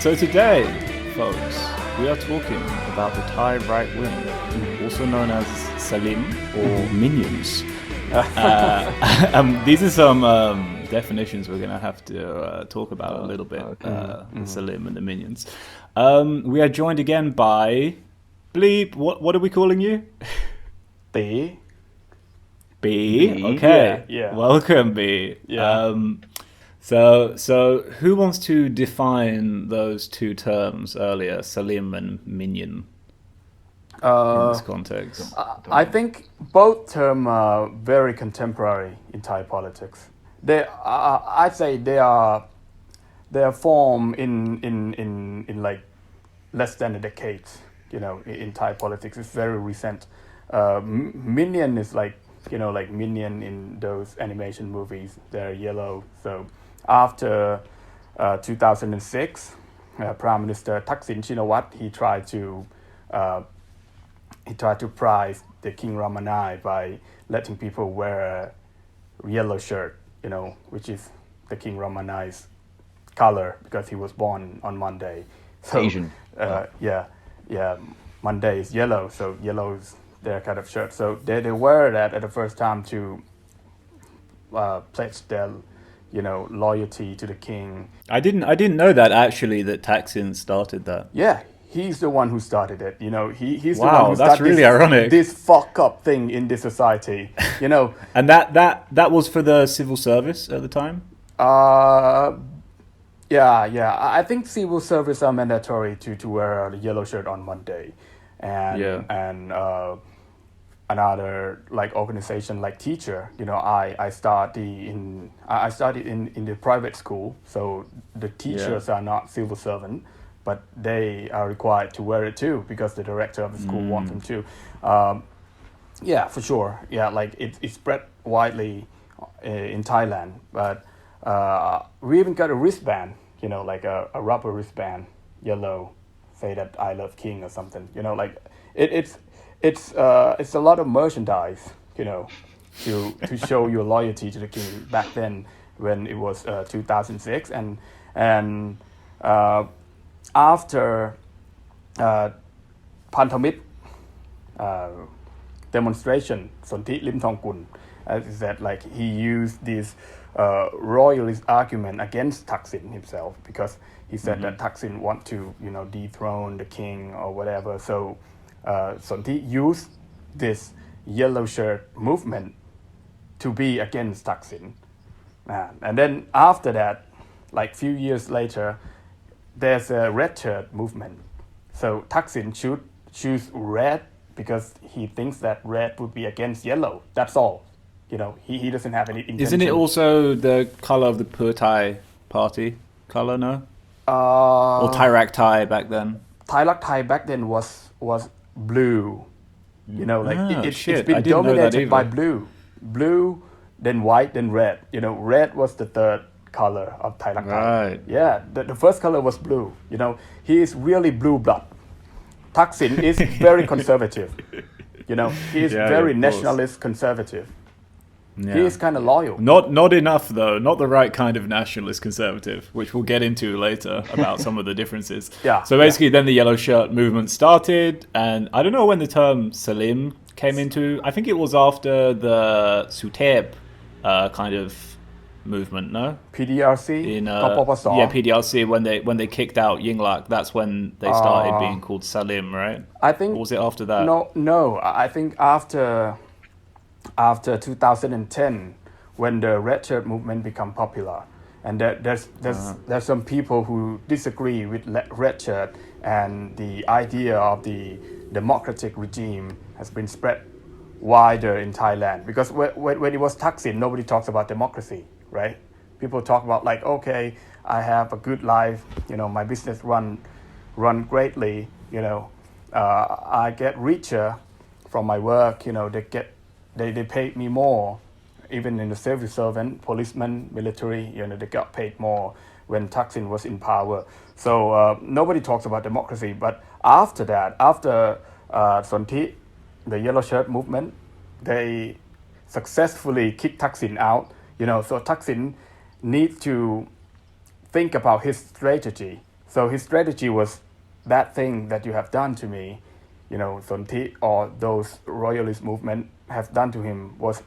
So today, folks, we are talking about the Thai right wing, also known as Salim or Minions. These are some definitions we're going to have to talk about a little bit, the Salim and the Minions. We are joined again by Bleep. What are we calling you? B. B. Okay. Yeah. Welcome, B. Yeah. So who wants to define those two terms earlier, Salim and Minion, in this context? I think both terms are very contemporary in Thai politics. I'd say they are formed in like less than a decade. In Thai politics, it's very recent. Minion is like Minion in those animation movies. They're yellow. So after 2006, Prime Minister Thaksin Shinawatra, he tried to prize the King Ramanai by letting people wear a yellow shirt, which is the King Ramanai's color because he was born on Monday. So, Asian. Yeah. Monday is yellow, so yellow is their kind of shirt. So they wear that at the first time to pledge their loyalty to the king. I didn't know that actually, that Thaksin started that. Yeah, he's the one who started it. He's the Wow, one who that's started really ironic. This fuck up thing in this society. And that was for the civil service at the time. Yeah. I think civil service are mandatory to wear a yellow shirt on Monday, and another like organization like teacher. I studied in the private school, so the teachers are not civil servant, but they are required to wear it too because the director of the school wants them to. Yeah, for sure. Yeah, like it spread widely in Thailand, but we even got a wristband. Like a rubber wristband, yellow, say that I love King or something. Like it's a lot of merchandise. To show your loyalty to the king back then when it was 2006 and after Pantamit demonstration, Sonthi Limthongkul, is that like he used this royalist argument against Thaksin himself because he said that Thaksin want to dethrone the king or whatever. So Sonthi used this yellow shirt movement to be against Thaksin, and then after that, like few years later, there's a red shirt movement. So Thaksin should choose red because he thinks that red would be against yellow. That's all. He doesn't have any intention. Isn't it also the color of the Pheu Thai party color? No. Or Thai Rak Thai back then. Thai Rak Thai back then was blue. It's been dominated by blue, then white, then red. Red was the third color of Thai Rak Thai. Right. Yeah, the first color was blue. He is really blue blood. Thaksin is very conservative. He is very nationalist conservative. Yeah. He is kind of loyal. Not enough though. Not the right kind of nationalist conservative, which we'll get into later about some of the differences. Yeah. So basically, then the yellow shirt movement started, and I don't know when the term Salim came into. I think it was after the Suthep kind of movement. No. PDRC. In Kopopasor. yeah, PDRC when they kicked out Yingluck, that's when they started being called Salim, right? I think. Or was it after that? No. I think after 2010, when the red shirt movement became popular, and there's some people who disagree with red shirt, and the idea of the democratic regime has been spread wider in Thailand because when it was Thaksin, nobody talks about democracy, right? People talk about like, okay, I have a good life, my business run greatly, I get richer from my work, they paid me more, even in the civil servant, policemen, military, they got paid more when Thaksin was in power. So nobody talks about democracy. But after that, after Sonthi, the yellow shirt movement, they successfully kicked Thaksin out. So Thaksin needs to think about his strategy. So his strategy was that thing that you have done to me, you know, Sonthi or those royalist movement have done to him was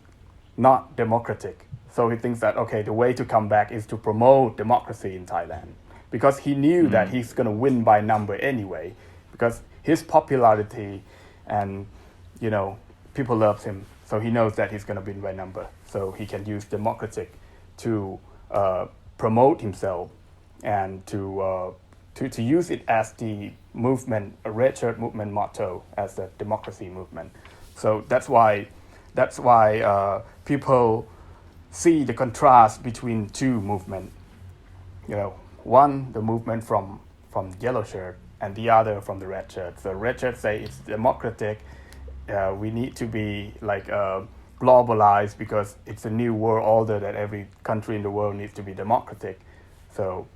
not democratic. So he thinks that, okay, the way to come back is to promote democracy in Thailand, because he knew that he's going to win by number anyway, because his popularity and, you know, people love him. So he knows that he's going to win by number. So he can use democratic to promote himself and to use it as the movement, a red shirt movement motto, as the democracy movement. So that's why people see the contrast between two movements. You know, one, the movement from yellow shirt, and the other from the red shirt. So red shirt say it's democratic. We need to be like globalized because it's a new world order that every country in the world needs to be democratic. So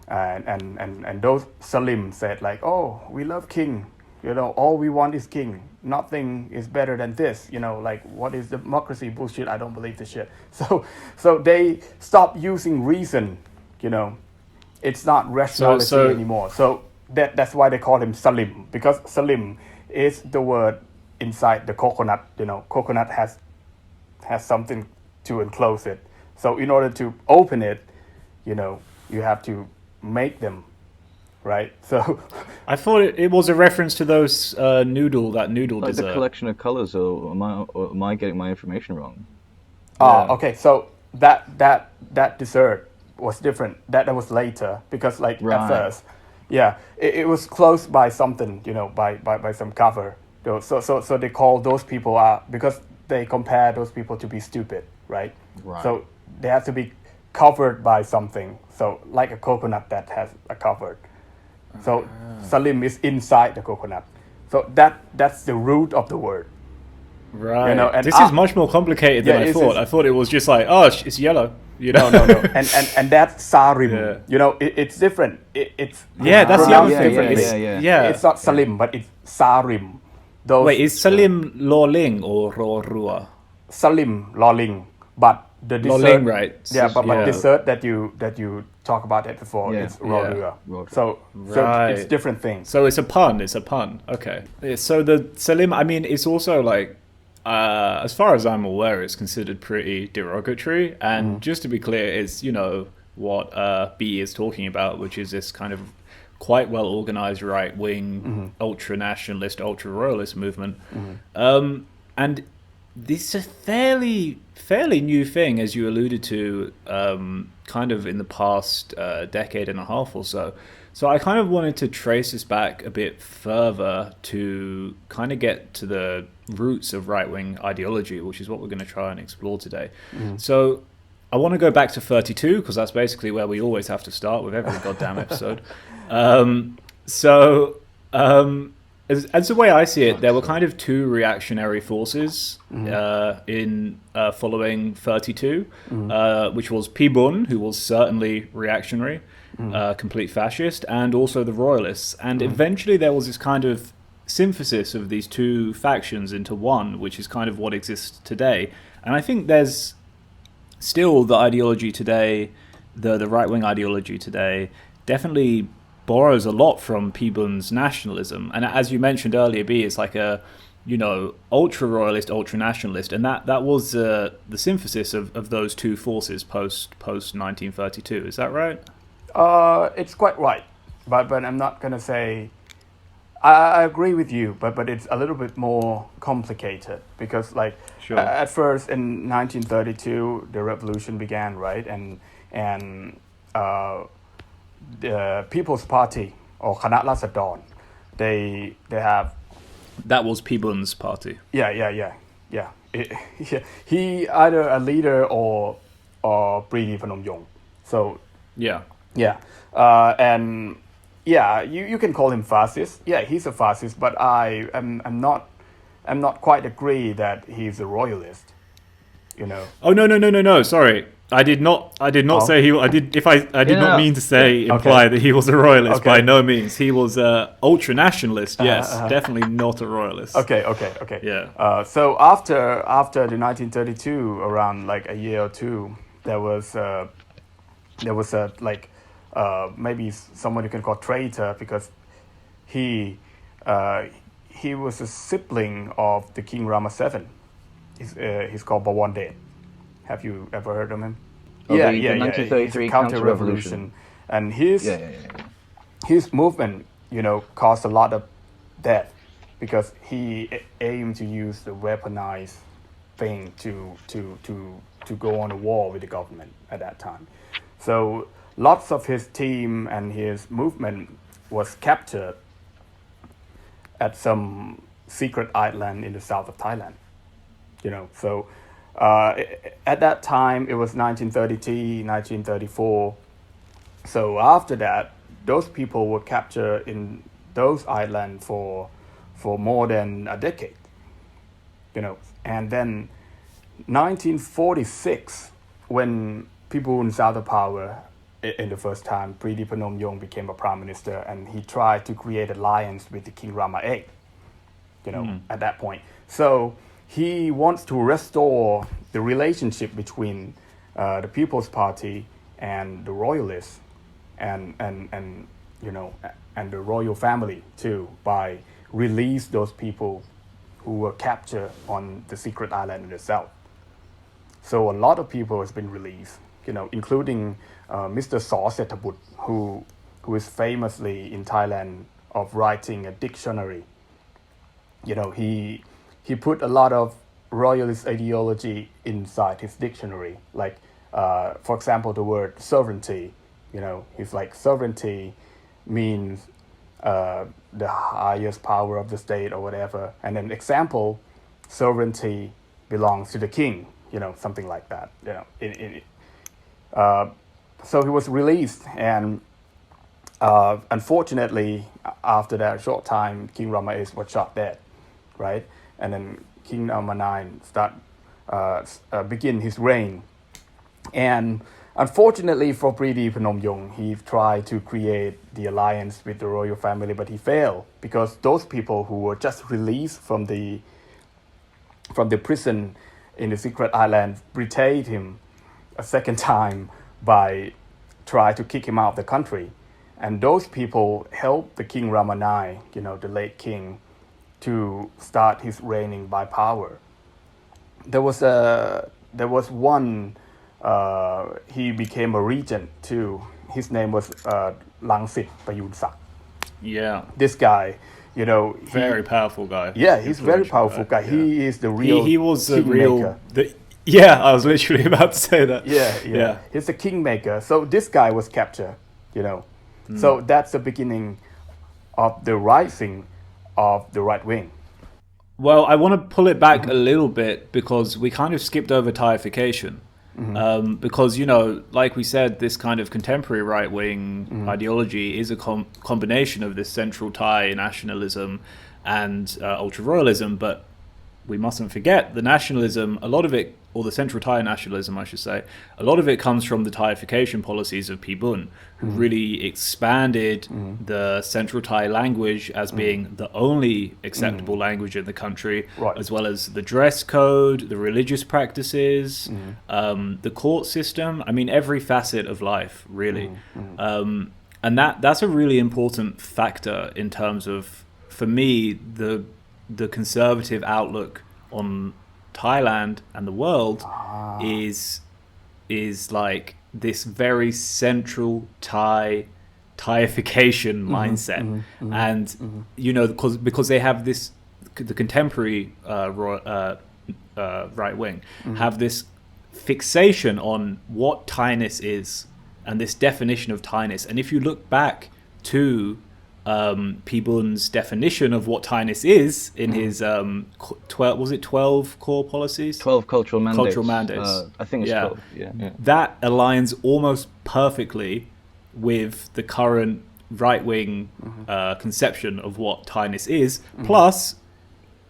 and those Salim said like, oh, we love king. You know, all we want is king. Nothing is better than this. You know, like, what is democracy? Bullshit. I don't believe this shit. So they stopped using reason. You know, it's not rationality anymore. So that's why they call him Salim, because Salim is the word inside the coconut. You know, coconut has something to enclose it. So in order to open it, you know, you have to make them, right? So I thought it was a reference to those noodle like dessert. the collection of colors, or am I getting my information wrong? Okay. So that dessert was different. That was later, because like at first, it was closed by something, you know, by some cover. So they call those people because they compare those people to be stupid, right? So they have to be covered by something. So like a coconut that has a cover. So Salim is inside the coconut. So that's the root of the word. Right. You know, and this is much more complicated than I thought. I thought it was just like, oh, it's yellow. You know? No. And that's Sarim. Yeah. You know, it's different. It's that's the other thing. It's not Salim, but it's Sarim. Wait, is Salim Loling or Rorua? Salim Loling, but the dessert, Loling, right? Yeah, but dessert that you talk about it before is Rorua. So it's different things. So it's a pun. Okay. So the Salim, I mean, it's also like, as far as I'm aware, it's considered pretty derogatory. And just to be clear, it's, you know, what B is talking about, which is this kind of quite well organized right-wing ultra-nationalist, ultra-royalist movement. And this is a fairly new thing, as you alluded to, kind of in the past decade and a half or so. So I kind of wanted to trace this back a bit further to kind of get to the roots of right-wing ideology, which is what we're going to try and explore today. So I want to go back to 32, because that's basically where we always have to start with every goddamn episode. As the way I see it, there were kind of two reactionary forces in following 32, which was Pibun, who was certainly reactionary, complete fascist, and also the royalists. And eventually there was this kind of synthesis of these two factions into one, which is kind of what exists today. And I think there's still the ideology today, the right-wing ideology today, definitely borrows a lot from Pibun's nationalism. And as you mentioned earlier, B, it's like a, you know, ultra-royalist, ultra-nationalist, and that was the synthesis of those two forces post 1932. Is that right? It's quite right, but I'm not gonna say. I agree with you, but it's a little bit more complicated, because like at first in 1932 the revolution began, right, and the People's Party, or Khanak Rasadon, they have. That was Pibun's party. Yeah. He either a leader or Pridi Phnom Yong. So yeah, and yeah, you can call him fascist. Yeah, he's a fascist, but I'm not quite agree that he's a royalist. You know. Oh no! Sorry. I did not say he. I did not mean to imply that he was a royalist. By no means. He was a ultra nationalist. Yes, definitely not a royalist. Okay. Yeah. So after the 1932, around like a year or two, there was a like maybe someone you can call traitor, because he was a sibling of the King Rama VII. He's called Bawande. Have you ever heard of him? The 1933 counter-revolution. And his movement, caused a lot of death, because he aimed to use the weaponized thing to go on a war with the government at that time. So lots of his team and his movement was captured at some secret island in the south of Thailand. So at that time it was 1933, 1934. So after that, those people were captured in those islands for more than a decade. And then 1946, when people in South Power, in the first time, Priti Phnom became a prime minister, and he tried to create an alliance with the King Rama VIII, at that point. So he wants to restore the relationship between the People's Party and the royalists, and the royal family too, by release those people who were captured on the secret island in the south. So a lot of people has been released, including Mr. Saw Sethabut, who is famously in Thailand of writing a dictionary. He put a lot of royalist ideology inside his dictionary, like for example the word sovereignty. He's like, sovereignty means the highest power of the state or whatever, and then example, sovereignty belongs to the king, something like that. So he was released, and unfortunately after that short time, King Rama VIII was shot dead, right? And then King Rama IX begin his reign. And unfortunately for Priti Phnom, he tried to create the alliance with the royal family, but he failed, because those people who were just released from the prison in the secret island betrayed him a second time by trying to kick him out of the country. And those people helped the King Rama IX, the late king, to start his reigning by power. There was one. He became a regent too. His name was Langsit Payunsak. Yeah. This guy, very powerful guy. Yeah, he's a very powerful guy. Yeah. He is the real. He was the real. Yeah, I was literally about to say that. Yeah. He's the kingmaker. So this guy was captured. So that's the beginning of the rising of the right wing. Well, I want to pull it back a little bit, because we kind of skipped over Thaiification. Because, like we said, this kind of contemporary right-wing ideology is a combination of this central Thai nationalism and ultra-royalism, but we mustn't forget the nationalism, a lot of it, or the central Thai nationalism, I should say, a lot of it comes from the Thaiification policies of Pibun, who really expanded the central Thai language as being the only acceptable language in the country, right, as well as the dress code, the religious practices, the court system. I mean, every facet of life, really. And that's a really important factor in terms of, for me, the conservative outlook on Thailand and the world is like this very central Thaiification mindset, and because they have this, the contemporary right wing have this fixation on what Thainess is and this definition of Thainess. And if you look back to Pibun's definition of what Thainess is in his 12 core policies? 12 cultural mandates. Cultural mandates. I think it's 12. Yeah. That aligns almost perfectly with the current right-wing conception of what Thainess is, plus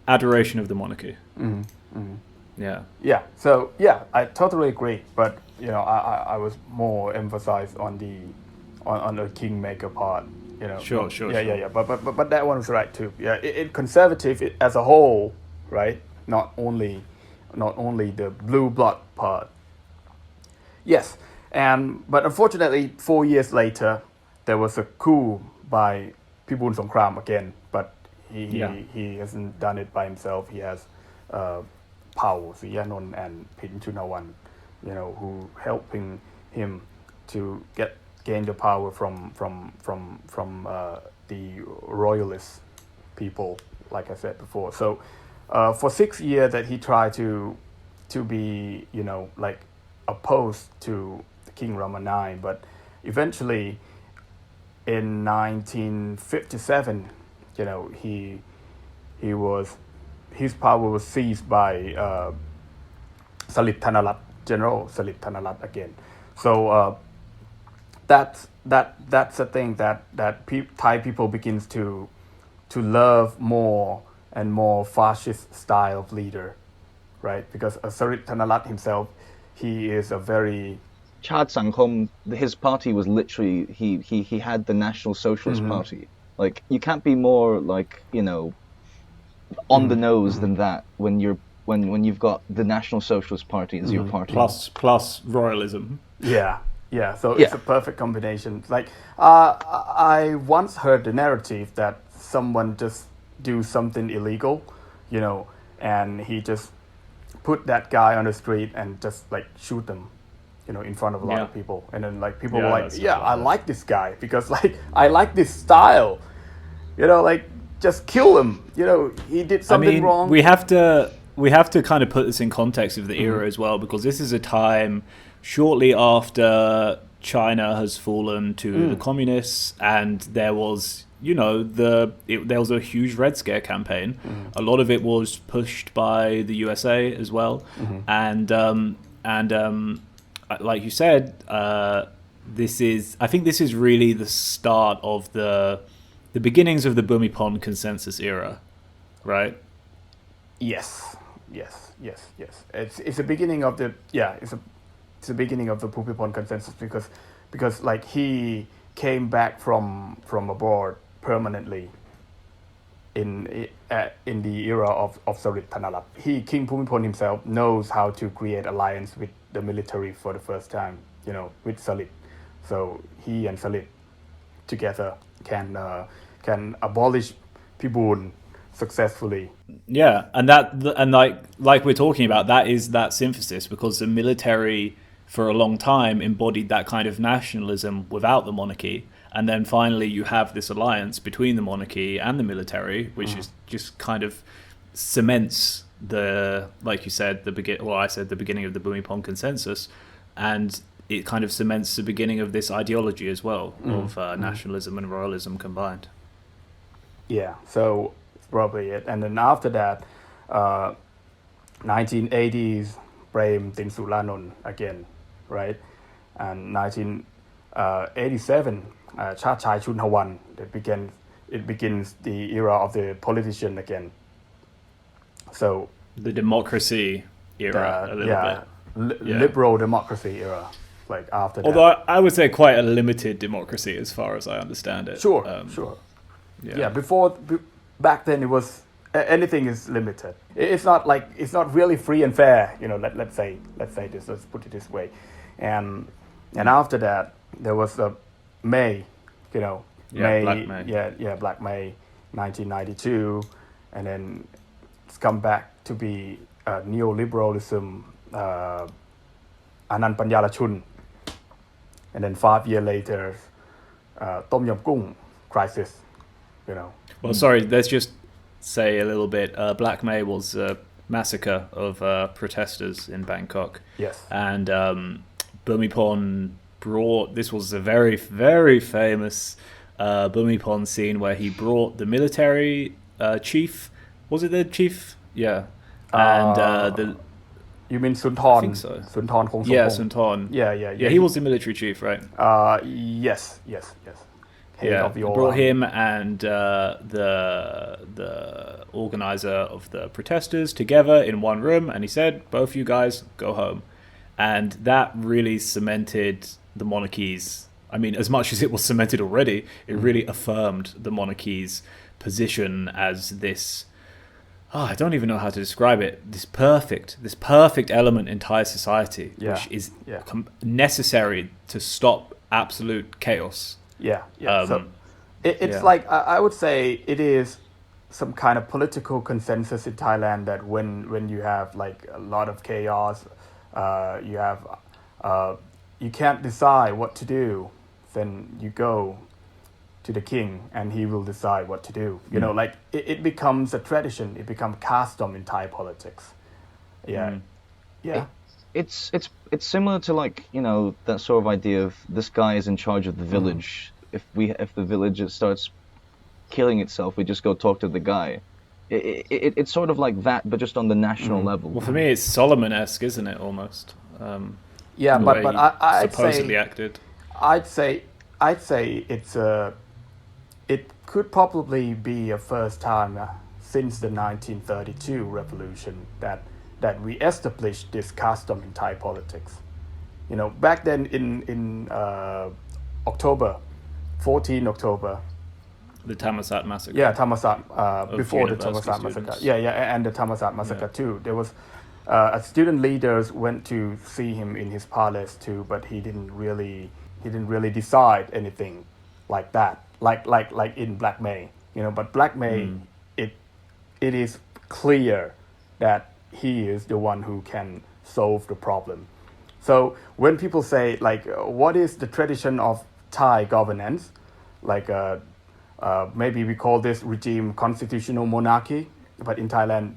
adoration of the monarchy. Yeah. So I totally agree, but I was more emphasized on the kingmaker part. Sure. Yeah. But that one was right too. Yeah, it conservative as a whole, right? Not only the blue blood part. Yes, But unfortunately, 4 years later, there was a coup by Pibun Songkram again. But he hasn't done it by himself. He has Pao Siyanon and Pin Chunawan, who helping him to gain the power from the royalist people, like I said before. So for 6 years that he tried to be like opposed to King Rama IX, but eventually in 1957, his power was seized by Salip Thanarat, General Salip Thanarat again. So that's a thing that Thai people begins to love more and more fascist style of leader, right? Because Salip Thanarat himself, he is a very Chad Sangkhom, his party was literally he had the National Socialist Party. Like, you can't be more like on the nose than that when you've got the National Socialist Party as your party plus royalism. Yeah. So it's a perfect combination. Like I once heard the narrative that someone just do something illegal, and he just put that guy on the street and just like shoot them, in front of a lot of people. And then like people were like, I like this guy because like I like this style, like just kill him. He did something wrong. We have to kind of put this in context of the era as well, because this is a time shortly after China has fallen to the communists, and there was there was a huge Red Scare campaign. A lot of it was pushed by the USA as well, and like you said, I think this is really the start of the beginnings of the Bhumipol consensus era, right? Yes. It's the beginning of the it's the beginning of the Bhumipol consensus because like he came back from abroad permanently in the era of Salip Thanarat. King Bhumipol himself knows how to create alliance with the military for the first time, with Salip. So he and Salip together can abolish Pibun successfully. Yeah, and like we're talking about, that is that synthesis, because the military for a long time embodied that kind of nationalism without the monarchy, and then finally you have this alliance between the monarchy and the military, which is just kind of cements like you said, the beginning of the Bhumipol consensus, and it kind of cements the beginning of this ideology as well of nationalism and royalism combined. Yeah, so probably it. And then after that, 1980s, Prem Tinsulanon again, right? And 1987, Chachai Chunhawan, it begins the era of the politician again. So the democracy era, a little bit. Liberal democracy era, like after that. Although I would say quite a limited democracy as far as I understand it. Sure. Yeah, back then it was anything is limited. It's not really free and fair. Let's say this. Let's put it this way, and after that there was May. May. Black May. Black May, 1992, and then it's come back to be neoliberalism, Anand Panyarachun, and then 5 years later, Tom Yam Kung crisis. Well, sorry, let's just say a little bit. Black May was a massacre of protesters in Bangkok. Yes. And Bhumipol this was a very, very famous Bhumipol scene where he brought the military chief. Was it the chief? Yeah. And you mean Sunthorn? I think so. Sunthorn Kong Somphong. Yeah, Sunthorn. Yeah. He was the military chief, right? Yes. Brought him and the organizer of the protesters together in one room, and he said, both you guys go home. And that really cemented the monarchy's, as much as it was cemented already, it really affirmed the monarchy's position as this I don't even know how to describe it. This perfect element in Thai society, Yeah, which is yeah. necessary to stop absolute chaos. Yeah, yeah. So Um, it's yeah. like I would say it is some kind of political consensus in Thailand that when you have like a lot of chaos, you have you can't decide what to do, then you go to the king and he will decide what to do. You know, like it becomes a tradition. It becomes custom in Thai politics. Yeah, yeah. It's similar to like, you know, that sort of idea of this guy is in charge of the village. If the village starts killing itself, we just go talk to the guy. It's sort of like that, but just on the national level. Well, for me, it's Solomon-esque, isn't it? Almost. Yeah, The but way he I'd supposedly say acted. I'd say I'd say it could probably be a first time since the 1932 revolution that we established this custom in Thai politics. You know, back then in October, 14 October. The Thammasat massacre. Yeah, Thammasat, before the university Thammasat massacre. students. Yeah, and the Thammasat massacre too. There was a student leaders went to see him in his palace too, but he didn't really decide anything like that, like in Black May, you know. But Black May, it is clear that he is the one who can solve the problem. So when people say like, what is the tradition of Thai governance, like maybe we call this regime constitutional monarchy, but in Thailand,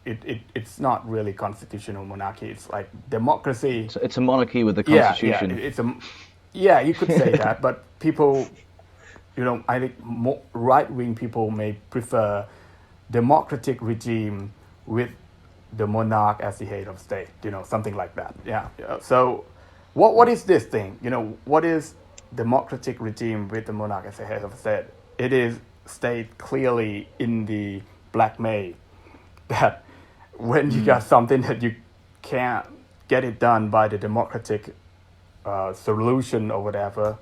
it's not really constitutional monarchy. It's like democracy. So it's a monarchy with a constitution. Yeah, you could say that, but people, you know, I think right-wing people may prefer democratic regime with the monarch as the head of state, you know, something like that. Yeah. So what is this thing? You know, what is democratic regime with the monarch as the head of state? It is stated clearly in the Black May that when you got something that you can't get it done by the democratic solution or whatever,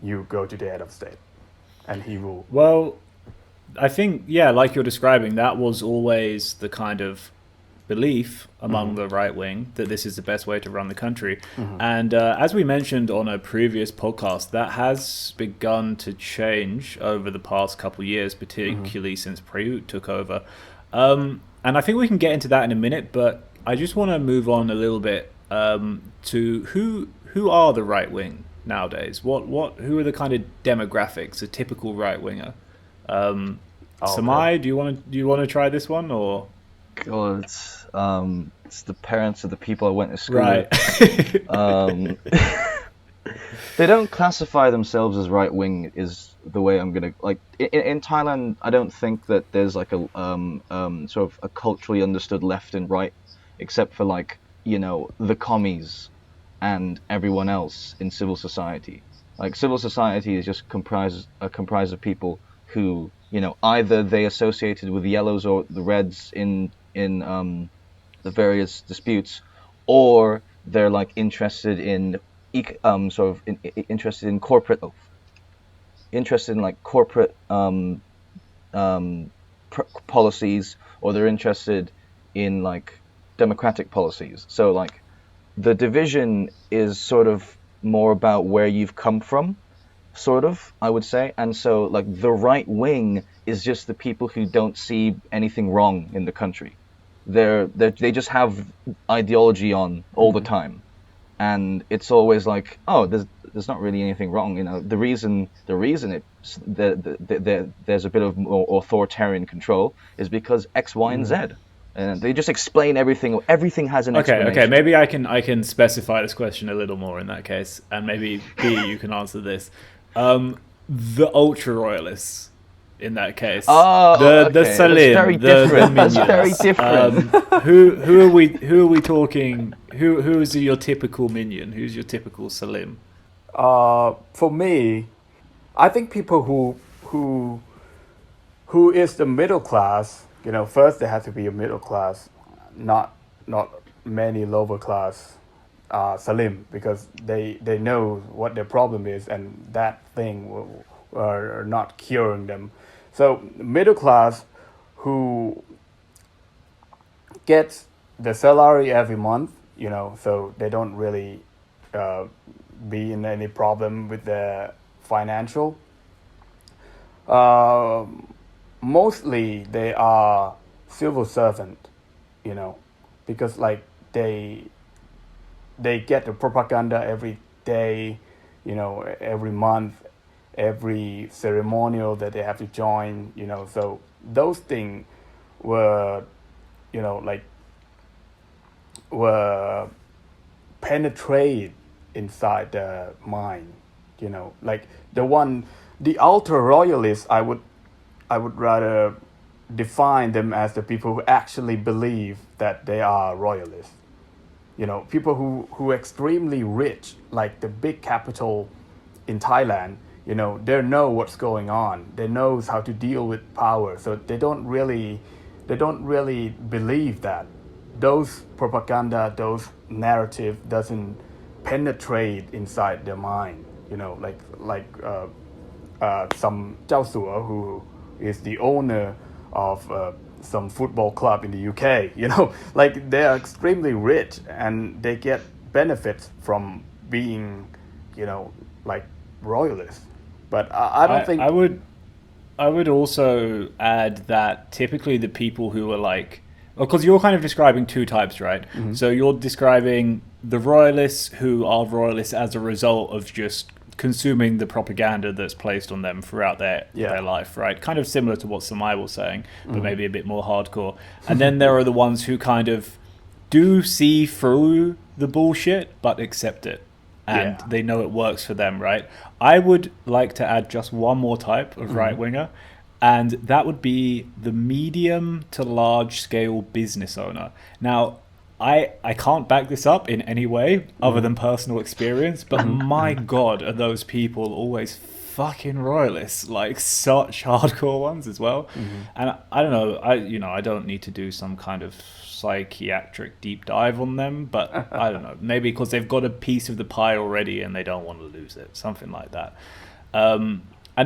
you go to the head of state and he will. Well, I think, yeah, like you're describing, that was always the kind of belief among the right wing that this is the best way to run the country. And as we mentioned on a previous podcast, that has begun to change over the past couple of years, particularly since Prayut took over. And I think we can get into that in a minute, but I just want to move on a little bit to who are the right wing nowadays? Who are the kind of demographics, a typical right winger? Samai, do you want to try this one or? God, it's the parents of the people I went to school Right. with. They don't classify themselves as right wing. Is the way I'm gonna like in Thailand. I don't think that there's like a sort of a culturally understood left and right, except for like, you know, the commies and everyone else in civil society. Like civil society is just comprised of people who, you know, either they associated with the yellows or the reds in the various disputes, or they're like interested in interested in corporate policies, or they're interested in like democratic policies. So like the division is sort of more about where you've come from, sort of, I would say. And so like the right wing is just the people who don't see anything wrong in the country. They just have ideology on all the time, and it's always like, oh, there's not really anything wrong. You know, the reason there's a bit of more authoritarian control is because X, Y, and Z, and they just explain everything. Everything has an explanation. Okay. Maybe I can specify this question a little more in that case, and maybe B, you can answer this. The ultra-royalists. In that case, the Salim, the minions. That's very different. Who are we talking? Who is your typical minion? Who's your typical Salim? For me, I think people who is the middle class. You know, first they have to be a middle class, not many lower class Salim, because they know what their problem is, and that thing are not curing them. So middle class who get the salary every month, you know, so they don't really be in any problem with the financial. Mostly they are civil servant, you know, because like they get the propaganda every day, you know, every month, every ceremonial that they have to join, you know, so those things were, you know, like were penetrate inside the mind, you know, like the ultra-royalists, I would rather define them as the people who actually believe that they are royalists. You know, people who are extremely rich, like the big capital in Thailand, you know, they know what's going on. They knows how to deal with power. So they don't really believe that those propaganda, those narrative doesn't penetrate inside their mind. You know, like some Zhao Suo, who is the owner of some football club in the UK, you know, like they are extremely rich and they get benefits from being, you know, like royalists. But I don't think I would also add that typically the people who are like, because you're kind of describing two types, right? Mm-hmm. So you're describing the royalists who are royalists as a result of just consuming the propaganda that's placed on them throughout their life, right? Kind of similar to what Samai was saying, but maybe a bit more hardcore. And then there are the ones who kind of do see through the bullshit, but accept it. And they know it works for them, right? I would like to add just one more type of right-winger, and that would be the medium to large-scale business owner. Now, I can't back this up in any way other than personal experience, but my God, are those people always fucking royalists, like such hardcore ones as well. And I don't know, I don't need to do some kind of psychiatric deep dive on them, but I don't know, maybe because they've got a piece of the pie already and they don't want to lose it, something like that. And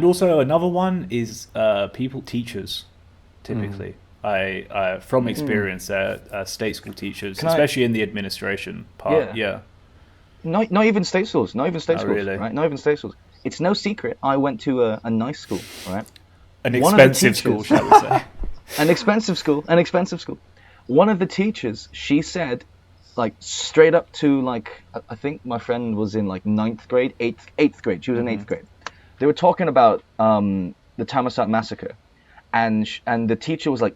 also another one is teachers, typically. I from experience, state school teachers, especially in the administration part. Yeah. Not even state schools. Not even state schools. Really. Right? Not even state schools. It's no secret. I went to a nice school. Right. An expensive school, shall we say? An expensive school. One of the teachers, she said, like straight up to like, I think my friend was in like 9th grade, 8th grade. She was in 8th grade. They were talking about the Thammasat massacre. And the teacher was like,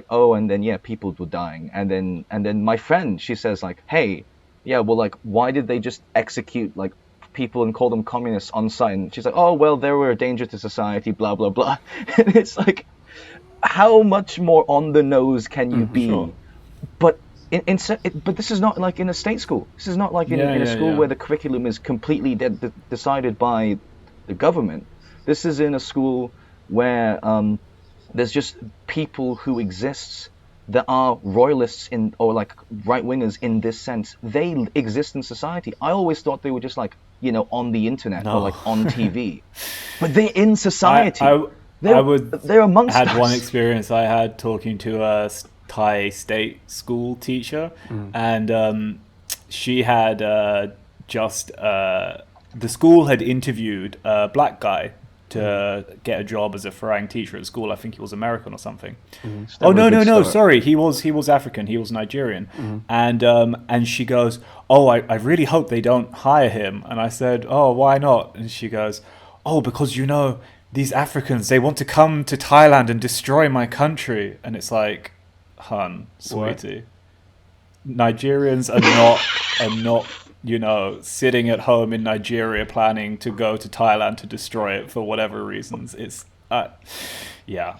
oh, and then people were dying, and then my friend, she says like, hey, well, like, why did they just execute like people and call them communists on site? And she's like, oh, well, they were a danger to society, blah blah blah. And it's like, how much more on the nose can you be? Sure. But but this is not like in a state school. This is not like in a school where the curriculum is completely decided by the government. This is in a school where there's just people who exist that are royalists or like right-wingers in this sense. They exist in society. I always thought they were just like, you know, on the internet or like on TV. But they're in society. They're amongst us. I had one experience I had talking to a Thai state school teacher, and she had the school had interviewed a black guy to get a job as a Farang teacher at school. I think he was American or something. Oh no! Sorry, he was African. He was Nigerian. And she goes, "Oh, I really hope they don't hire him." And I said, "Oh, why not?" And she goes, "Oh, because you know these Africans, they want to come to Thailand and destroy my country." And it's like, hun, sweetie, Nigerians are not. You know, sitting at home in Nigeria planning to go to Thailand to destroy it for whatever reasons. It's,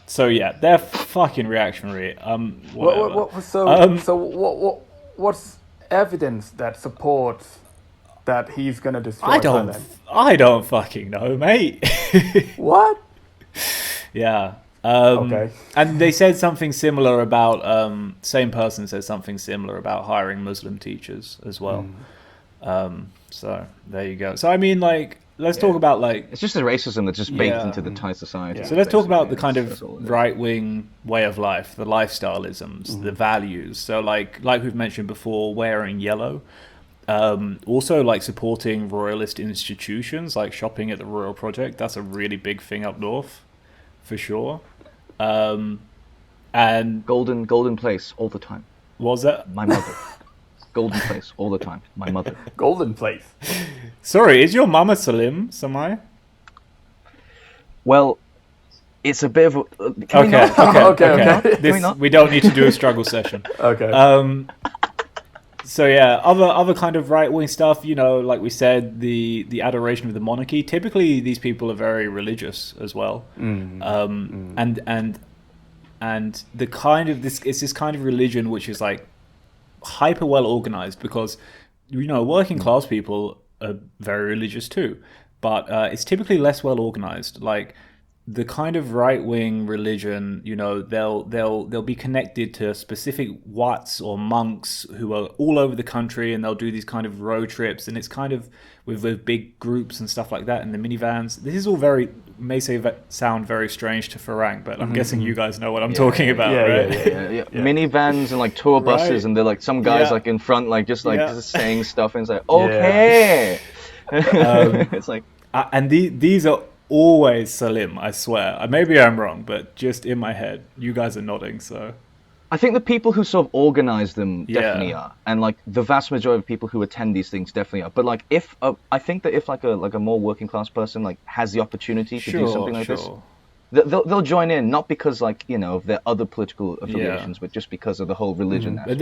So they're fucking reactionary. What's evidence that supports that he's gonna destroy Thailand? I don't fucking know, mate. What? Yeah. Okay. And they said something similar about, same person says something similar about hiring Muslim teachers as well. So there you go. So I mean, like let's talk about like It's just a racism that's just baked Yeah. into the Thai society. Yeah. So let's talk about the basically. kind That's all of it is. right-wing way of life, the lifestylisms, the values. So like we've mentioned before, wearing yellow. Also like supporting royalist institutions, like shopping at the Royal Project. That's a really big thing up north, for sure. And Golden place all the time. was that? My mother. Golden place all the time. My mother. Golden place. Sorry, is your mama Salim, Samai? Well, it's a bit of a... Can we Okay, not? Okay. This, we not? we don't need to do a struggle session. Okay. So yeah, other kind of right wing stuff, you know, like we said, the adoration of the monarchy. Typically, these people are very religious as well, and the kind of this kind of religion which is like hyper well organized, because you know working class people are very religious too, but it's typically less well organized. Like the kind of right wing religion, you know, they'll be connected to specific wats or monks who are all over the country, and they'll do these kind of road trips, and it's kind of with big groups and stuff like that in the minivans. This is all sound very strange to Farang, but I'm guessing you guys know what I'm talking about, right? Yeah. Minivans and like tour buses, Right. and they're like some guys Yeah. like in front, like just Yeah. just saying stuff, and it's like okay. It's like And these are always Salim, I swear. Maybe I'm wrong, but just in my head, you guys are nodding, so... I think the people who sort of organize them definitely Yeah. are, and like the vast majority of people who attend these things definitely are. But like if I think that if like a more working class person like has the opportunity to do something like this, they'll join in, not because like you know of their other political affiliations, but just because of the whole religion aspect.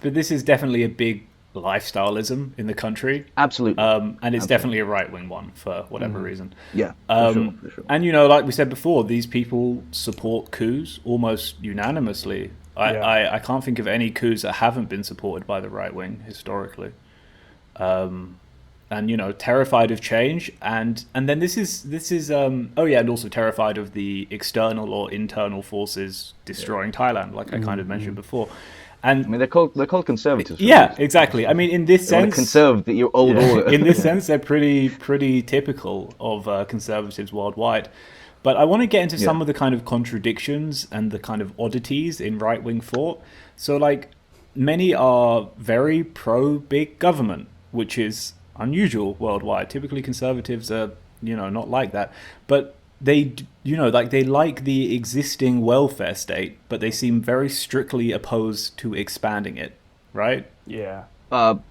But this is definitely a big lifestylism in the country. Absolutely. And it's definitely a right-wing one for whatever reason. Yeah, for sure. And, you know, like we said before, these people support coups almost unanimously. I can't think of any coups that haven't been supported by the right-wing historically. And, you know, terrified of change. And then this is and also terrified of the external or internal forces destroying Thailand, like I kind of mentioned before. And I mean, they're called conservatives. yeah, exactly. I mean, in this They want sense, to conserve your old order. in this sense, they're pretty typical of conservatives worldwide. But I want to get into some of the kind of contradictions and the kind of oddities in right-wing thought. So, like, many are very pro-big government, which is unusual worldwide. Typically, conservatives are, you know, not like that. But they, you know, like they like the existing welfare state, but they seem very strictly opposed to expanding it, right? Yeah.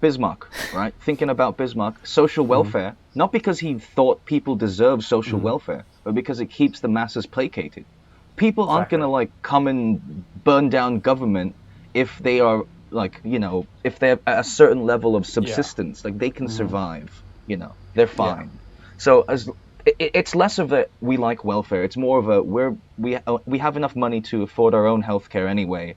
Bismarck, right? Thinking about Bismarck, social welfare, not because he thought people deserve social welfare, but because it keeps the masses placated. People aren't going to like come and burn down government if they are like, you know, if they're at a certain level of subsistence, like they can survive, you know, they're fine. So as it's less of a we like welfare. It's more of a we have enough money to afford our own healthcare anyway.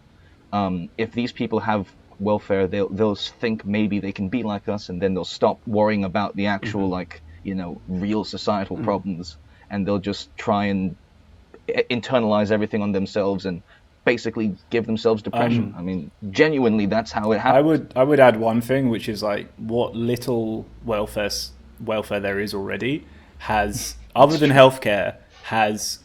If these people have welfare, they'll think maybe they can be like us, and then they'll stop worrying about the actual like you know real societal problems, and they'll just try and internalize everything on themselves and basically give themselves depression. I mean, genuinely, that's how it happens. I would add one thing, which is like what little welfare there is already has, other than healthcare, has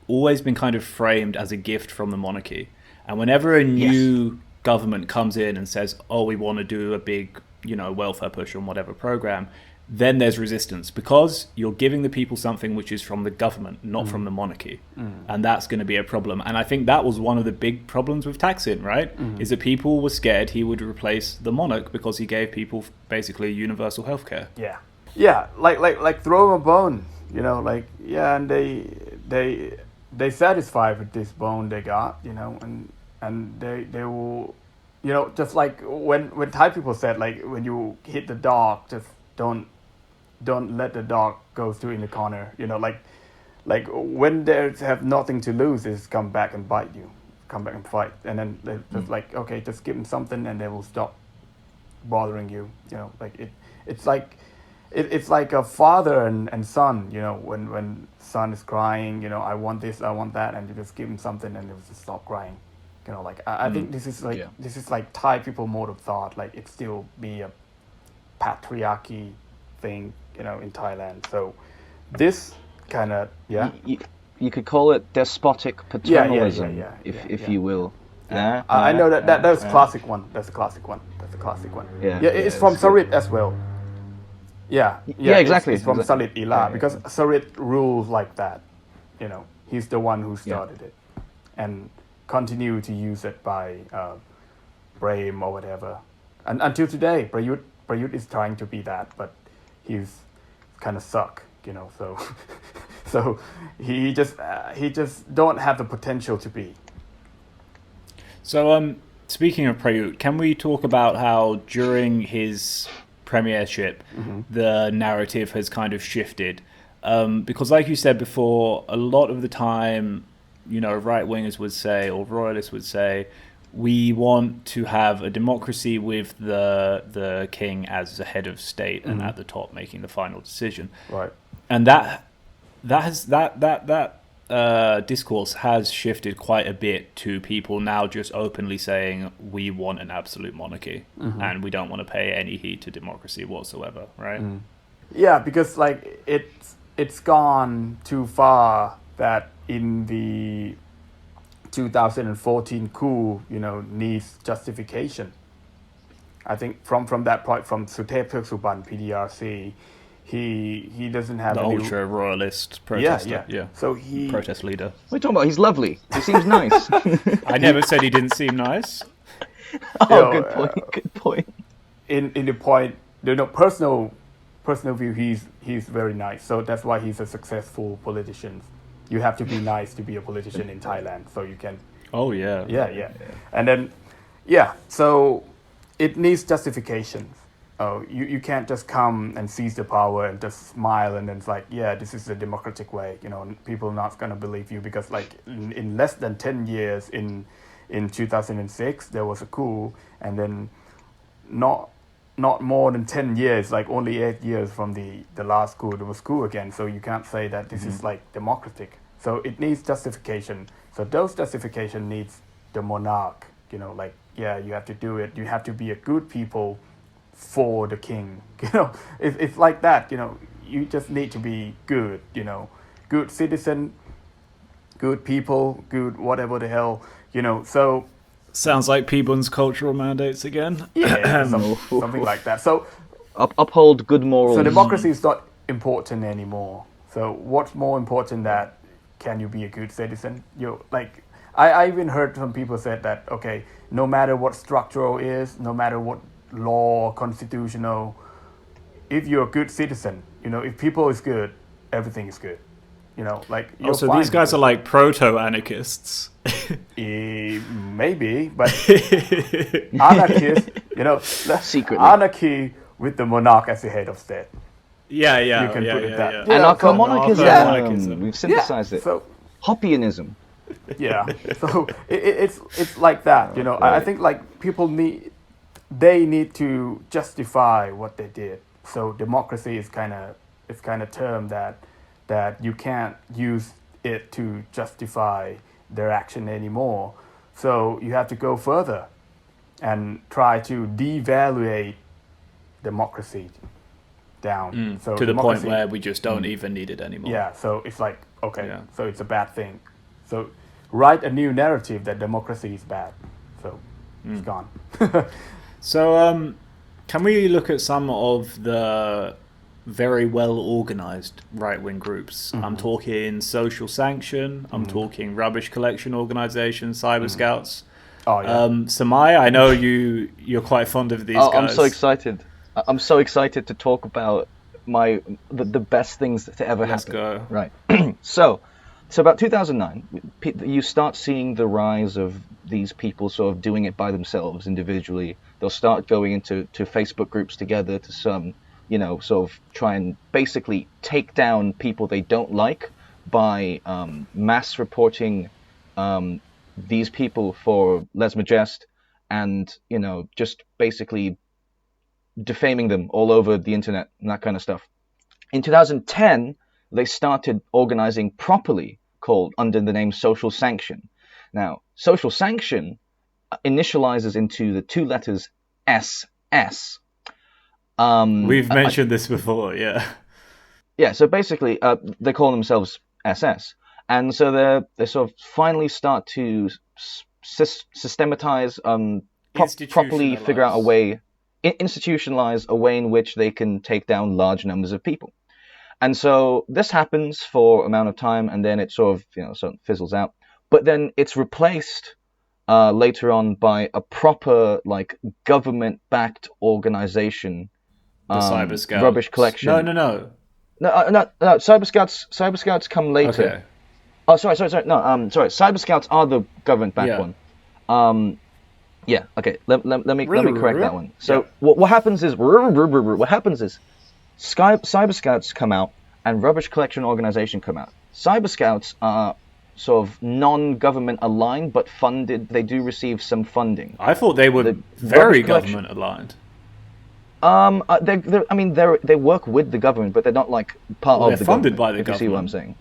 always been kind of framed as a gift from the monarchy. And whenever a new government comes in and says, "Oh, we want to do a big, you know, welfare push on whatever program," then there's resistance because you're giving the people something which is from the government, not from the monarchy, and that's going to be a problem. And I think that was one of the big problems with Thaksin, right? Is that people were scared he would replace the monarch because he gave people basically universal healthcare. Yeah, like throw them a bone, you know, like and they satisfied with this bone they got, you know, and they will, you know, just like when Thai people said like when you hit the dog, just don't let the dog go through in the corner, you know, like when they have nothing to lose, they just come back and bite you, come back and fight, and then they just like okay, just give them something and they will stop bothering you, you know, like it's like. It's like a father and son, you know, when son is crying, you know, I want this, I want that, and you just give him something and they'll just stop crying. You know, like I think this is like Thai people mode of thought, like it still be a patriarchy thing, in Thailand. So this kind of You could call it despotic paternalism, if you will. I know that's a classic one. That's a classic one. Yeah, it's from Sarit as well. Yeah, exactly. It's from Sarit Ila because Sarit rules like that. He's the one who started it, and continue to use it by Brahim or whatever, and until today, Prayut is trying to be that, but he's kind of suck, So, so he just don't have the potential to be. So, speaking of Prayut, can we talk about how during his premiership, the narrative has kind of shifted? Because like you said before, a lot of the time, right-wingers would say, or royalists would say, we want to have a democracy with the king as the head of state and at the top making the final decision. Right. And that discourse has shifted quite a bit to people now just openly saying we want an absolute monarchy and we don't want to pay any heed to democracy whatsoever, right? Yeah, because like it's gone too far that in the 2014 coup, needs justification. I think from that point, from Suthep Thaksuban, PDRC, he doesn't have the any ultra-royalist protester. Yeah. So he protest leader. What are you talking about? He's lovely. He seems nice. I never said he didn't seem nice. Good point. Good point. In the point, personal view, he's very nice. So that's why he's a successful politician. You have to be nice to be a politician in Thailand, so you can. Oh yeah. Yeah. And then, so it needs justification. You can't just come and seize the power and just smile and then it's like, this is the democratic way. People are not gonna believe you because like in less than 10 years in 2006 there was a coup, and then not more than 10 years, like only 8 years from the last coup, there was coup again. So you can't say that this is like democratic. So it needs justification. So those justification needs the monarch, you have to do it. You have to be a good people for the king. It's like that, you just need to be good, good citizen, good people, good whatever the hell, so sounds like P-Bun's cultural mandates again. Something like that. So uphold good morals. So democracy is not important anymore. So what's more important that can you be a good citizen? I even heard some people said that, okay, no matter what structural is, no matter what law, constitutional, if you're a good citizen, if people is good, everything is good. So these guys are like proto-anarchists. Maybe, but anarchist, secretly anarchy with the monarch as the head of state. Yeah. You can put it that. Anarcho-monarchism. We've synthesized it. So Hobbyianism. Yeah. So it's like that. I think like people need to justify what they did. So democracy is kind of term that you can't use it to justify their action anymore. So you have to go further and try to devaluate democracy down. So to the point where we just don't even need it anymore. Yeah, so it's like, okay, so it's a bad thing. So write a new narrative that democracy is bad. So it's gone. So can we look at some of the very well organized right-wing groups? I'm talking Social Sanction, I'm talking Rubbish Collection Organisation, Cyber Scouts. Oh yeah. Samai, I know you're quite fond of these guys. I'm so excited. I'm so excited to talk about the best things to ever happen. Let's go. Right. So about 2009, you start seeing the rise of these people sort of doing it by themselves individually. They'll start going into Facebook groups together to sort of try and basically take down people they don't like by mass reporting these people for lèse-majesté and, just basically defaming them all over the internet and that kind of stuff. In 2010, they started organizing properly, called under the name Social Sanction. Now, Social Sanction initializes into the two letters SS. We've mentioned this before, yeah. yeah, so basically, they call themselves SS, and so they sort of finally start to systematize, properly figure out a way, institutionalize a way in which they can take down large numbers of people. And so this happens for an amount of time, and then it sort of fizzles out. But then it's replaced later on by a proper like government-backed organization. The Cyber Scouts. Rubbish collection. No. No. Cyber Scouts come later. Okay. Oh, sorry. No, sorry. Cyber Scouts are the government-backed one. Yeah. Okay. Let me correct that one. So what happens is Cyber Scouts come out and Rubbish Collection Organization come out. Cyber Scouts are sort of non-government aligned, but funded. They do receive some funding. I thought they were very government aligned. They work with the government, but they're not like part of the government. They're funded by the government. You see what I'm saying?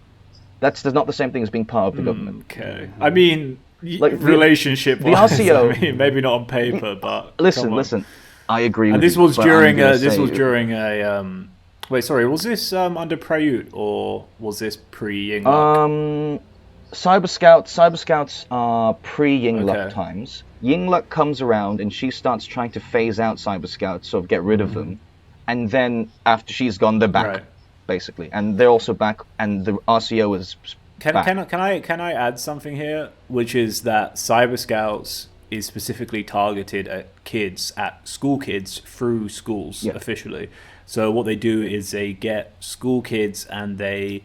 That's not the same thing as being part of the government. Okay. I mean, like relationship. The RCO. I mean, maybe not on paper, but listen. I agree. And with this was you, during. This was during a. Wait, sorry. Was this under Preut or was this pre-Yingluck? Cyber Scouts are pre-Yingluck times. Yingluck comes around and she starts trying to phase out Cyber Scouts, sort of get rid of them, and then after she's gone, they're back, basically, and they're also back, and the RCO is back. Can I add something here, which is that Cyber Scouts is specifically targeted at school kids through schools officially. So what they do is they get school kids and they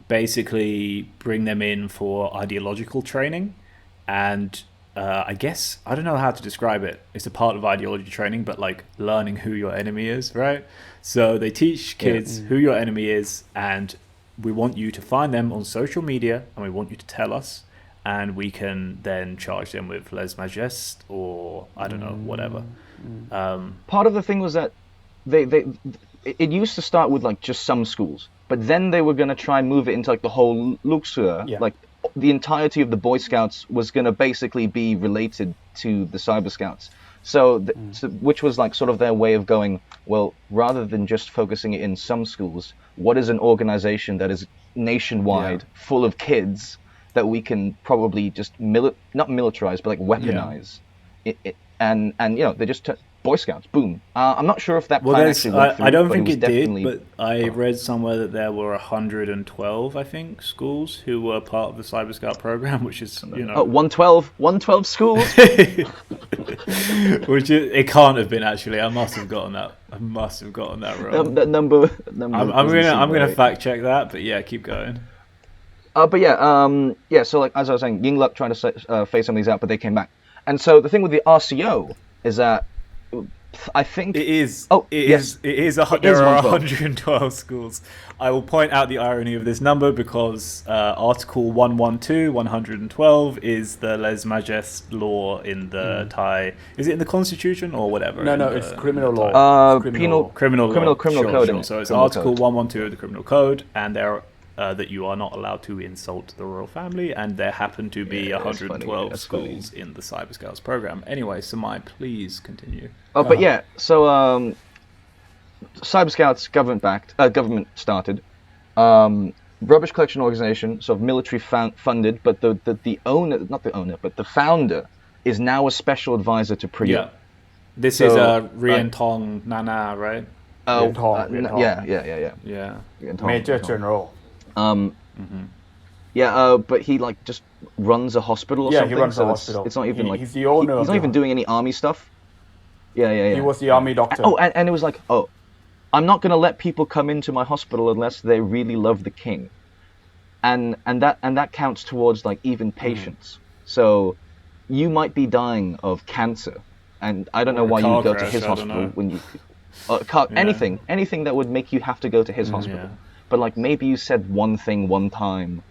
basically bring them in for ideological training, and I guess I don't know how to describe it. It's a part of ideology training, but like learning who your enemy is, right? So they teach kids who your enemy is, and we want you to find them on social media, and we want you to tell us, and we can then charge them with lèse-majesté or I don't know, whatever. Part of the thing was that it used to start with like just some schools, but then they were going to try and move it into like the whole Luxor, like the entirety of the Boy Scouts was going to basically be related to the Cyber Scouts. So which was like sort of their way of going, well, rather than just focusing it in some schools, what is an organization that is nationwide, full of kids that we can probably just not militarize, but like weaponize it, and they just Boy Scouts, boom. I'm not sure if that plan actually went through. I don't think it did, but I read somewhere that there were 112, I think, schools who were part of the Cyber Scout program, which is, 112 schools? Which it can't have been, actually. I must have gotten that wrong. That number I'm gonna fact check that, but yeah, keep going. So like as I was saying, Yingluck trying to phase some of these out, but they came back. And so the thing with the RCO is that I think it is. There are 112 schools. I will point out the irony of this number because Article 112 is the lèse-majesté law in the Thai. Is it in the Constitution or whatever? No, it's criminal law. Criminal code. Sure. So it's Article 112 of the Criminal Code, and there that you are not allowed to insult the royal family, and there happen to be 112 schools in the Cyber Scouts program. Anyway, Samai, please continue. So Cyber Scouts government started, rubbish collection organization, sort of military funded, but the owner, not the owner, but the founder is now a special advisor to Preut. Yeah, this is Rien Tong Nana, right? Rien Tong. Yeah. Major General. But he like just runs a hospital or something. Yeah, he runs a hospital. It's not even he's the owner. He's not even doing any army stuff. Yeah. He was the army doctor. And it was like, I'm not gonna let people come into my hospital unless they really love the king, and that counts towards like even patients. So you might be dying of cancer, and I don't know why you go to his hospital when you anything that would make you have to go to his hospital. Yeah. But like maybe you said one thing one time,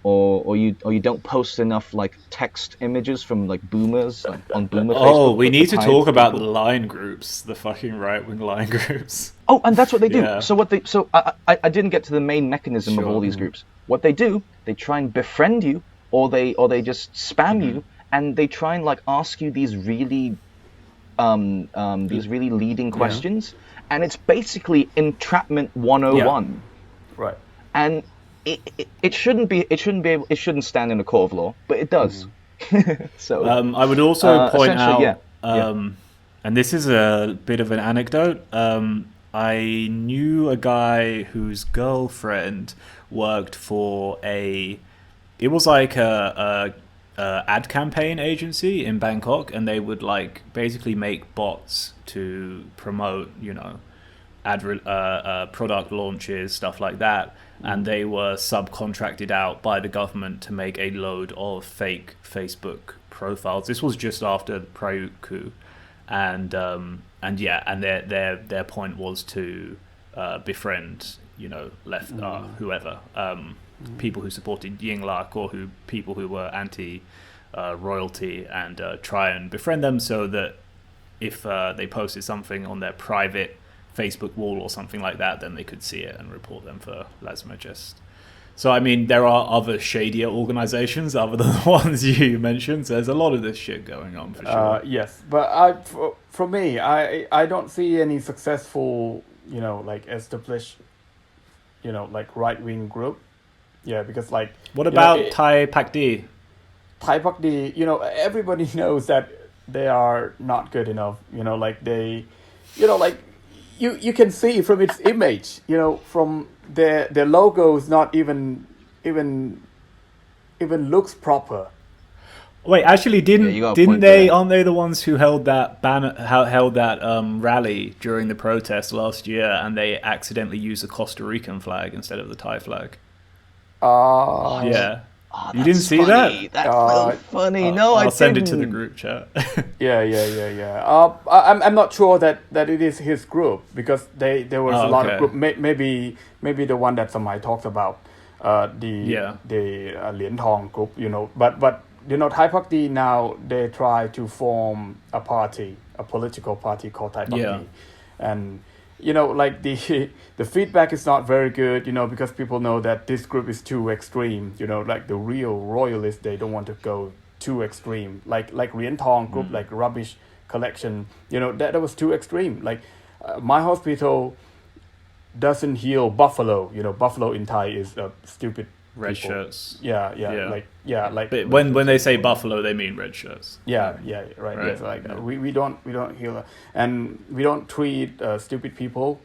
or you don't post enough like text images from like boomers on boomer Facebook. Oh, we need to talk about the line groups, the fucking right-wing line groups. Oh, and that's what they do. Yeah. So I didn't get to the main mechanism of all these groups. What they do, they try and befriend you, or they just spam you, and they try and like ask you these really leading questions, and it's basically entrapment 101. Right. and it shouldn't stand in a court of law, but it does. So I would also point essentially, out, and this is a bit of an anecdote. I knew a guy whose girlfriend worked for it was like a ad campaign agency in Bangkok, and they would like basically make bots to promote, product launches, stuff like that. And they were subcontracted out by the government to make a load of fake Facebook profiles. This was just after the Prayut coup, and their point was to befriend, whoever, people who supported Yingluck or people who were anti royalty, and try and befriend them so that if they posted something on their private Facebook wall or something like that, then they could see it and report them for lèse-majesté. So, I mean, there are other shadier organizations other than the ones you mentioned. So there's a lot of this shit going on, for sure. Yes, but for me, I don't see any successful, like established, like right-wing group. Yeah, because like... What about Thai Pakdi? Thai Pakdi, everybody knows that they are not good enough. Like they, like... You can see from its image, from their logo is not even looks proper. Wait, actually, aren't they the ones who held that rally during the protest last year, and they accidentally used the Costa Rican flag instead of the Thai flag? Yeah. Oh, you didn't see funny. that? That's so funny. No, I'll send it to the group chat. Yeah. I'm not sure that it is his group, because there was a lot of group. Maybe the one that Samai talked about, the Lian Tong group. But Thai Pakdi now they try to form a political party called Thai Pakdi, and. Like the feedback is not very good, because people know that this group is too extreme, like the real royalists, they don't want to go too extreme. Like Rien Tong group, like rubbish collection, that was too extreme. Like my hospital doesn't heal buffalo, buffalo in Thai is stupid red people. Shirts. Yeah. Like but when they say buffalo, they mean red shirts. Right. Yes, like we don't heal, and we don't treat stupid people,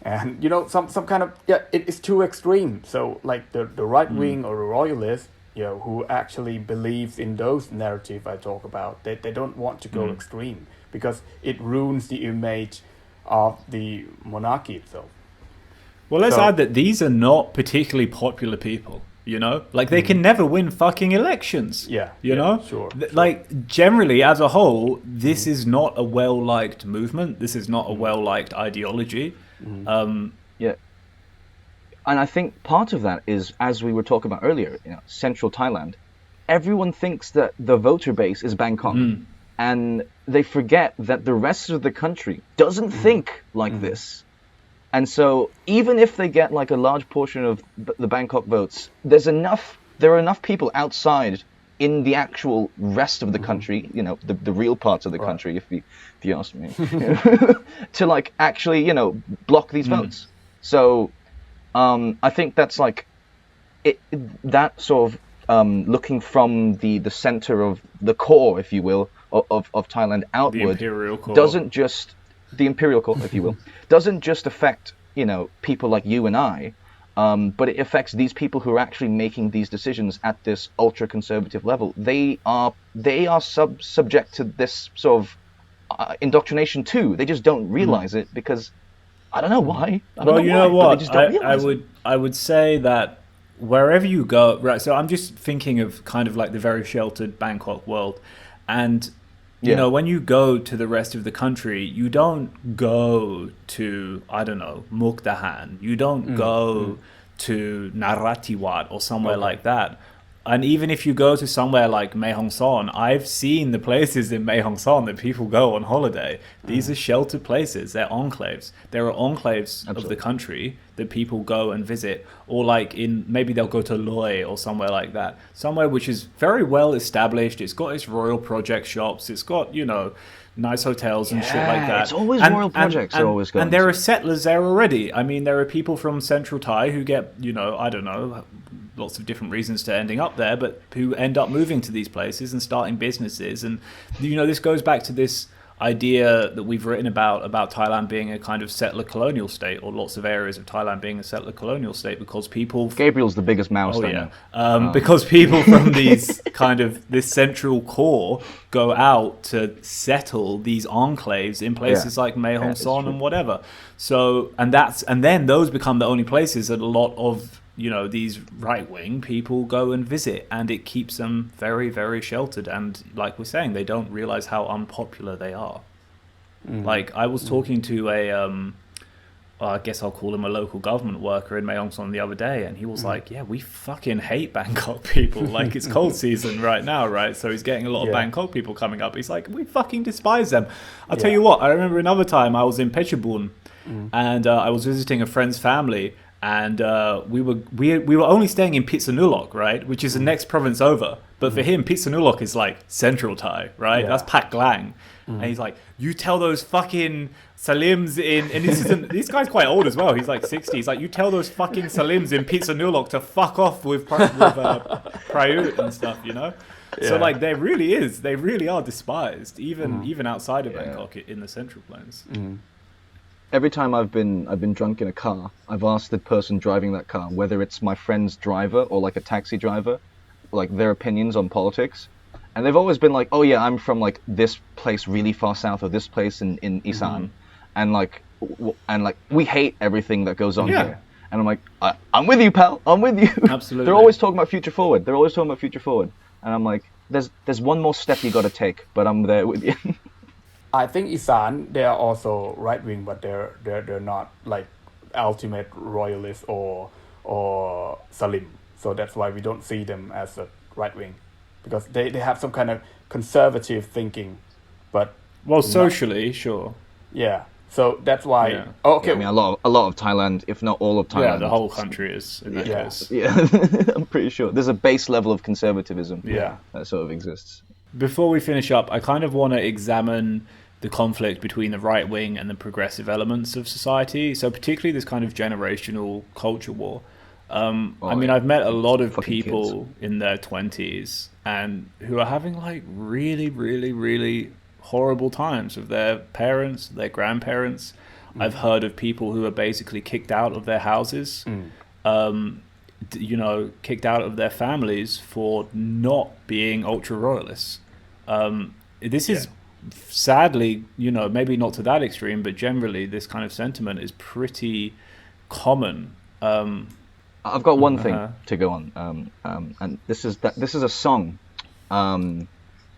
and some kind of it is too extreme. So like the right wing or the royalist, who actually believes in those narrative I talk about, they don't want to go extreme, because it ruins the image of the monarchy itself. Well, let's add that these are not particularly popular people, Like, they can never win fucking elections. Sure. Like, generally, as a whole, this is not a well-liked movement. This is not a well-liked ideology. And I think part of that is, as we were talking about earlier, central Thailand, everyone thinks that the voter base is Bangkok. And they forget that the rest of the country doesn't think like this. And so even if they get like a large portion of the Bangkok votes, there are enough people outside in the actual rest of the country, the real parts of the country, if you ask me, to like actually, block these votes. So I think that's like that sort of looking from the center of the core, if you will, of Thailand outward, the imperial core. The imperial core, if you will, doesn't just affect, people like you and I, but it affects these people who are actually making these decisions at this ultra-conservative level. They are subject to this sort of indoctrination too. They just don't realize it, because I don't know why. I would say that wherever you go, right? So I'm just thinking of kind of like the very sheltered Bangkok world, and when you go to the rest of the country, you don't go to, I don't know, Mukdahan. You don't go to Narathiwat or somewhere like that. And even if you go to somewhere like Mae Hong Son, I've seen the places in Mae Hong Son that people go on holiday. These are sheltered places. They're enclaves. There are enclaves of the country that people go and visit. Or like maybe they'll go to Loy or somewhere like that. Somewhere which is very well established. It's got its royal project shops. It's got, nice hotels and shit like that. It's always royal projects are always going. And there are settlers there already. I mean, there are people from Central Thai who get, I don't know, lots of different reasons to ending up there, but who end up moving to these places and starting businesses. And, this goes back to this idea that we've written about Thailand being a kind of settler colonial state, or lots of areas of Thailand being a settler colonial state, because people... Gabriel's the biggest mouse. Because people from these this central core go out to settle these enclaves in places like Mae Hong Son and whatever. So, and then those become the only places that a lot of these right-wing people go and visit, and it keeps them very, very sheltered. And like we're saying, they don't realize how unpopular they are. Like, I was talking to I guess I'll call him a local government worker in Mae Hong Son the other day, and he was like, yeah, we fucking hate Bangkok people. Like, it's cold season right now, right? So he's getting a lot of Bangkok people coming up. He's like, we fucking despise them. I'll tell you what, I remember another time I was in Phetchabun, and I was visiting a friend's family, and we were only staying in Pitsanulok, right, which is the next province over. But for him, Pitsanulok is like Central Thai, right? That's Pat Glang. And he's like, you tell those fucking Salims and this guy's quite old as well. He's like 60. He's like, you tell those fucking Salims in Pitsanulok to fuck off with Prayut and stuff, So like, they really are despised, even outside of Bangkok in the Central Plains. Every time I've been drunk in a car, I've asked the person driving that car, whether it's my friend's driver or like a taxi driver, like their opinions on politics. And they've always been like, oh yeah, I'm from like this place really far south, or this place in Isan. And like we hate everything that goes on here. And I'm like, I'm with you, pal. I'm with you. Absolutely. They're always talking about future forward. And I'm like, there's one more step you got to take, but I'm there with you. I think Isan, they are also right wing, but they're not like ultimate royalist or Salim. So that's why we don't see them as a right wing, because they have some kind of conservative thinking, but socially, sure. Yeah. So that's why. Yeah. Oh, okay. Yeah, I mean, a lot of Thailand, if not all of Thailand. Yeah, the whole country is in that case. Yeah, I'm pretty sure there's a base level of conservatism. Yeah, that sort of exists. Before we finish up, I kind of want to examine the conflict between the right wing and the progressive elements of society. So particularly this kind of generational culture war. I mean, I've met a lot of people in their 20s and who are having like really, really, really horrible times with their parents, their grandparents. I've heard of people who are basically kicked out of their houses, kicked out of their families for not being ultra-royalists. This is sadly, maybe not to that extreme, but generally this kind of sentiment is pretty common. I've got one thing to go on, and this is a song.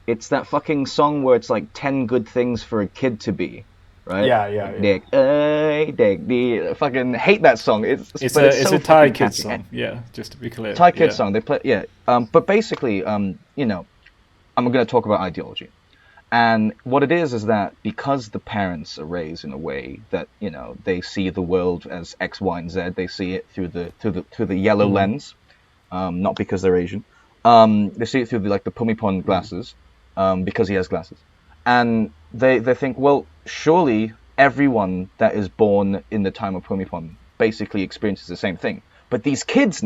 It's that fucking song where it's like 10 good things for a kid to be, right? Yeah. I fucking hate that song. It's a Thai kid song. Yeah, just to be clear. Thai kid song. They play, but basically, I'm going to talk about ideology. And what it is that because the parents are raised in a way that they see the world as X, Y, and Z, they see it through the yellow lens, not because they're Asian. They see it through the Pumipon glasses, because he has glasses, and they think, well, surely everyone that is born in the time of Pumipon basically experiences the same thing. But these kids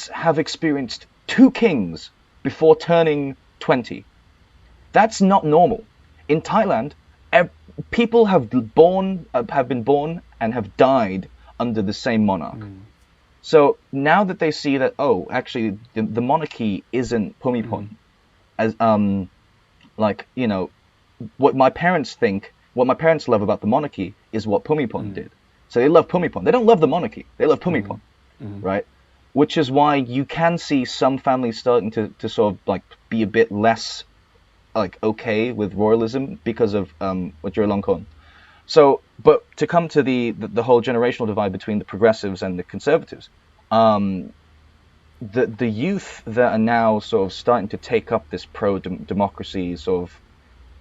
have experienced 2 kings before turning 20. That's not normal. In Thailand, people have been born and have died under the same monarch. So now that they see that, actually the monarchy isn't Pumipon, as what my parents love about the monarchy is what Pumipon did. So they love Pumipon. They don't love the monarchy. They love Pumipon, right? Which is why you can see some families starting to sort of like be a bit less okay with royalism because of Wajiralongkorn. So, but to come to the whole generational divide between the progressives and the conservatives, the youth that are now sort of starting to take up this pro-democracy sort of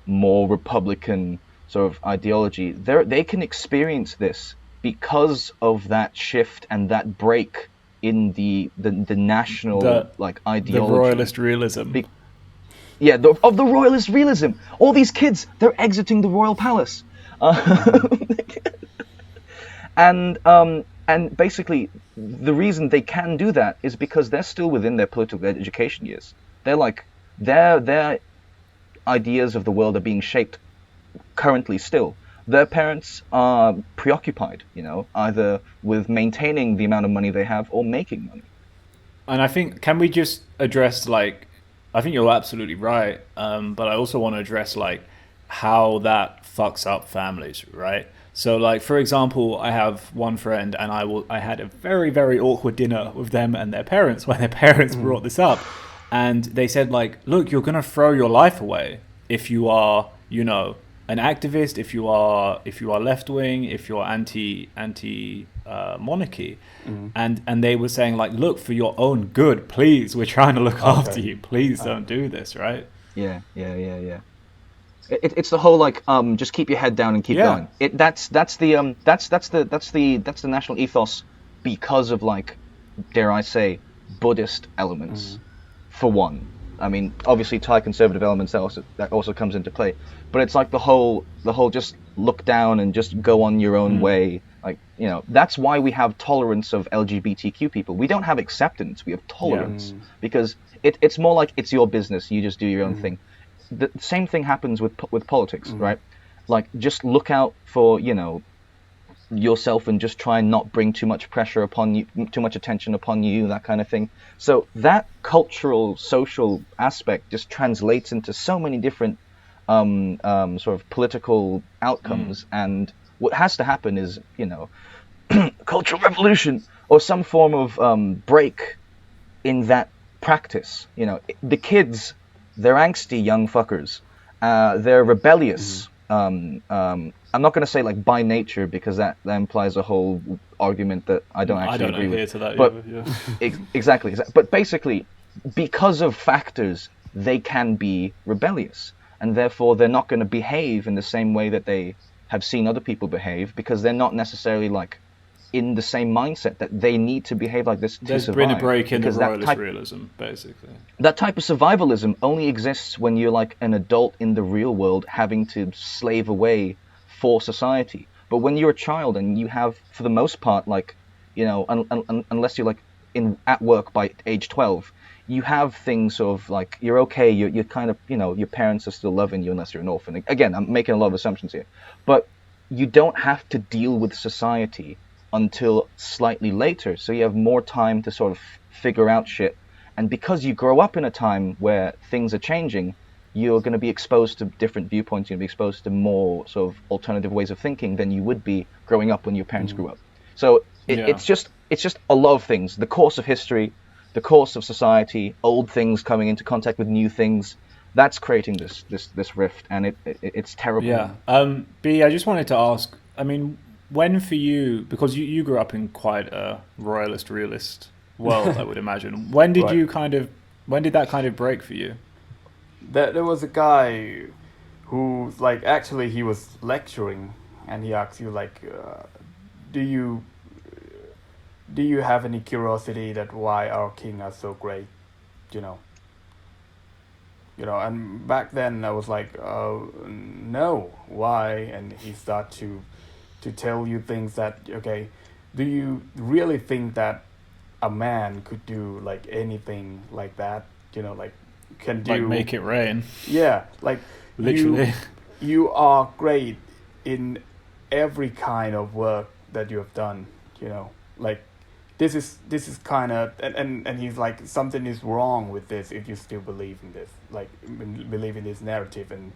more republican sort of ideology, they can experience this because of that shift and that break in the national like ideology, the royalist realism. Of the royalist realism. All these kids, they're exiting the royal palace, and basically the reason they can do that is because they're still within their political education years. They're like their ideas of the world are being shaped currently still. Their parents are preoccupied, either with maintaining the amount of money they have or making money. And I think, can we just address, like, I think you're absolutely right, but I also want to address, like, how that fucks up families, right? So, like, for example, I have one friend, and I had a very, very awkward dinner with them and their parents when their parents brought this up, and they said, like, look, you're gonna throw your life away if you are, an activist, if you are left wing, if you're anti monarchy, and they were saying, like, look, for your own good, please, we're trying to look after you, please don't do this, right? Yeah. It's the whole like just keep your head down and keep going. That's the national ethos, because of, like, dare I say, Buddhist elements, for one. I mean, obviously Thai conservative elements that also comes into play, but it's like the whole just look down and just go on your own way. Like, that's why we have tolerance of LGBTQ people. We don't have acceptance, we have tolerance, because it's more like it's your business, you just do your own thing. The same thing happens with politics, right? Like, just look out for, yourself and just try and not bring too much pressure upon you, too much attention upon you, that kind of thing. So that cultural, social aspect just translates into so many different sort of political outcomes. And what has to happen is, cultural revolution or some form of break in that practice. The kids, they're angsty young fuckers. They're rebellious. I'm not going to say, like, by nature, because that implies a whole argument that I don't actually agree with. To that but either, exactly. But basically, because of factors, they can be rebellious, and therefore they're not going to behave in the same way that they have seen other people behave, because they're not necessarily, like, in the same mindset that they need to behave like this to survive. There's been a break in the royalist realism, basically. That type of survivalism only exists when you're, like, an adult in the real world having to slave away for society. But when you're a child and you have, for the most part, like, unless you're, like, at work by age 12, you have things sort of like, you're okay, you're kind of, your parents are still loving you unless you're an orphan. Again, I'm making a lot of assumptions here. But you don't have to deal with society until slightly later, so you have more time to sort of figure out shit. And because you grow up in a time where things are changing, you're going to be exposed to different viewpoints, you're going to be exposed to more sort of alternative ways of thinking than you would be growing up when your parents grew up. So it's just a lot of things. The course of history, the course of society, old things coming into contact with new things, that's creating this rift, and it's terrible. Yeah. B, I just wanted to ask, I mean, when for you, because you grew up in quite a royalist realist world, I would imagine. When did when did that kind of break for you? There was a guy who, like, actually he was lecturing, and he asked you, like, do you have any curiosity that why our king are so great, and back then I was like, no, why? And he started to tell you things that, okay, do you really think that a man could do, like, anything like that, like, can do, like, make it rain? Yeah, like, literally, you are great in every kind of work that you have done, like, this is kind of, and he's like, something is wrong with this if you still believe in this, like, believe in this narrative. And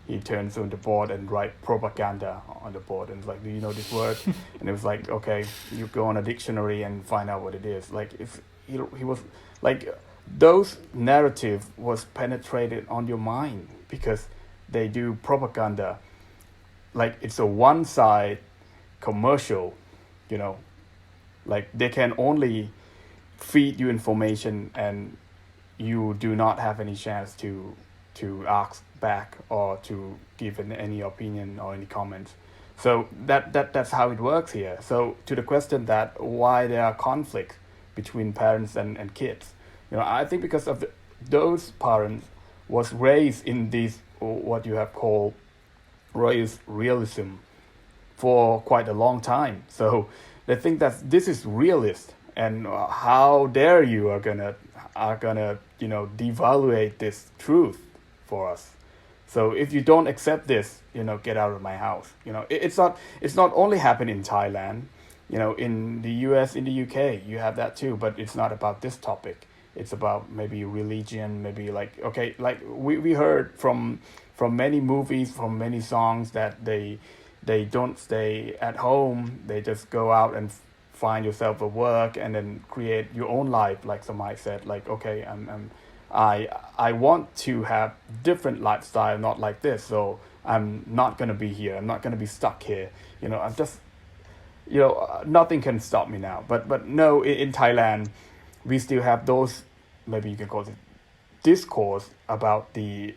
he turns on the board and write propaganda on the board, and it's like, do you know this word? And it was like, okay, you go on a dictionary and find out what it is. Like, if he was like, those narrative was penetrated on your mind, because they do propaganda, like, it's a one side commercial, like, they can only feed you information and you do not have any chance to ask back or to give any opinion or any comments. So that's how it works here. So to the question that why there are conflicts between parents and kids, I think because of those parents was raised in this what you have called royalism for quite a long time. So they think that this is realist, and how dare you are gonna devaluate this truth for us. So if you don't accept this, get out of my house. It's not only happening in Thailand. In the US, in the UK, you have that too, but it's not about this topic. It's about maybe religion, maybe like we heard from many movies, from many songs that they don't stay at home. They just go out and find yourself a work and then create your own life. Like somebody said, like, okay, I want to have different lifestyle, not like this. So I'm not gonna be here. I'm not gonna be stuck here. I'm just, nothing can stop me now. But no, in Thailand, we still have those, maybe you can call it discourse about the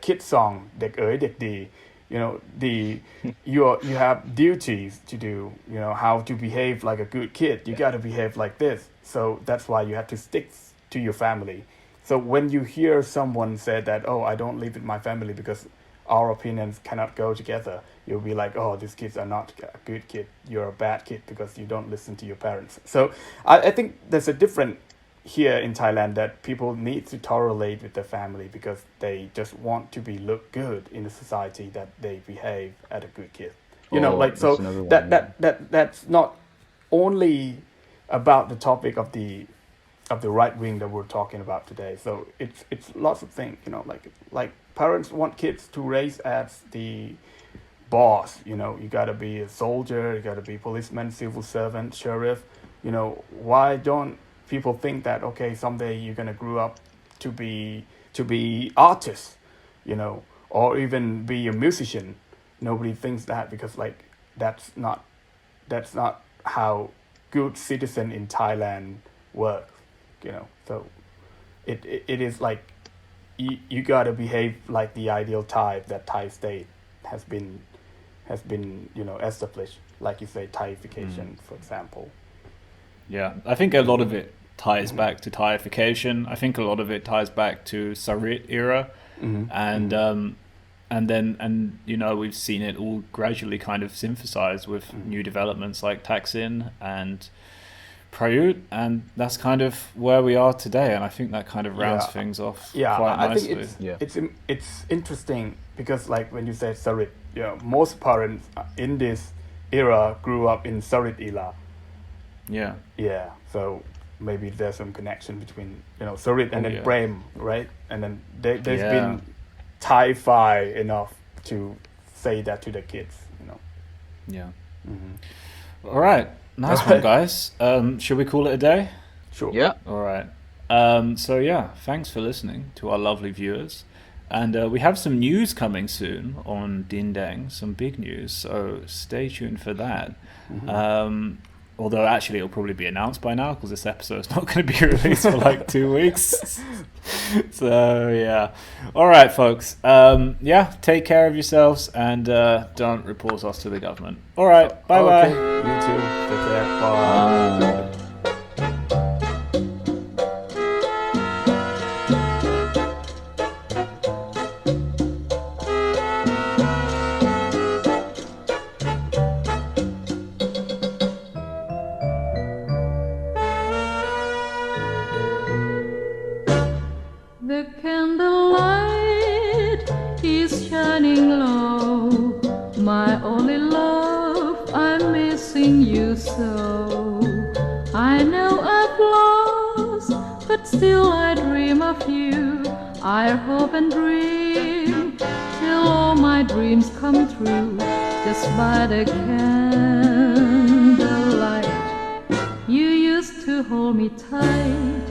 kid song, Dek Ơi Dek Di. You have duties to do, how to behave like a good kid. You got to behave like this. So that's why you have to stick to your family. So when you hear someone say that, oh, I don't live with my family because our opinions cannot go together, you'll be like, oh, these kids are not a good kid. You're a bad kid because you don't listen to your parents. So I think there's a different here in Thailand that people need to tolerate with their family because they just want to be look good in the society that they behave as a good kid. So that's not only about the topic of the right wing that we're talking about today. So it's lots of things, like parents want kids to raise as the boss. You got to be a soldier, you got to be policeman, civil servant, sheriff. Why don't people think that, okay, someday you're gonna grow up to be artist, or even be a musician? Nobody thinks that because that's not how good citizen in Thailand works. So it is like you gotta behave like the ideal type that Thai state has been established, like you say, Thaification, for example. Yeah, I think a lot of it ties back to Thaification. I think a lot of it ties back to Sarit era, and then we've seen it all gradually kind of synthesized with new developments like Thaksin and Prayut, and that's kind of where we are today. And I think that kind of rounds things off quite nicely. I think it's interesting because like when you say Sarit, most parents in this era grew up in Sarit era. Yeah. So maybe there's some connection between Sarit and then Prem, right? And then there's been Thai-fi enough to say that to the kids, Yeah. All right. Nice one, guys. Should we call it a day? Sure. Yeah. All right. So thanks for listening to our lovely viewers. And we have some news coming soon on Dindang, some big news. So stay tuned for that. Although actually it'll probably be announced by now because this episode's not going to be released for like 2 weeks. So yeah. All right, folks. Take care of yourselves and don't report us to the government. All right. Bye-bye. Okay. You too. Take care. Bye. The candlelight is shining low. My only love, I'm missing you so. I know I've lost, but still I dream of you. I hope and dream till all my dreams come true. Just by the candlelight, you used to hold me tight.